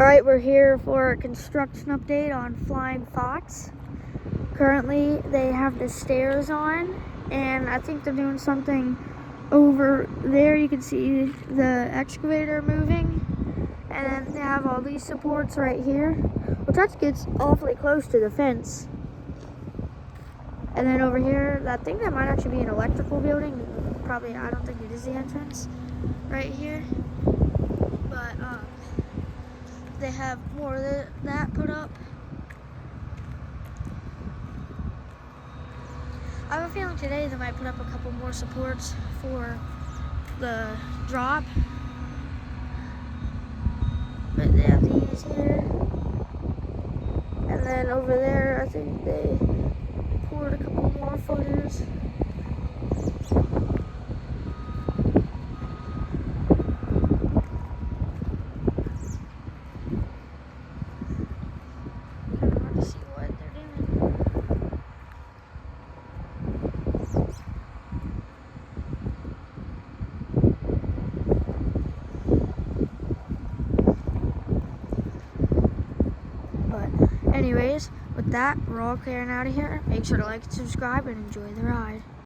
Alright, we're here for a construction update on Flying Fox. Currently, they have the stairs on, and I think they're doing something over there. You can see the excavator moving, and then they have all these supports right here, which that gets awfully close to the fence. And then over here, I think that might actually be an electrical building. Probably, I don't think it is the entrance right here. But, they have more of that put up. I have a feeling today they might put up a couple more supports for the drop. But they have these here. And then over there, I think they poured a couple more footers. See what they're doing. But anyways, with that, we're all clearing out of here. Make sure to like and subscribe and enjoy the ride.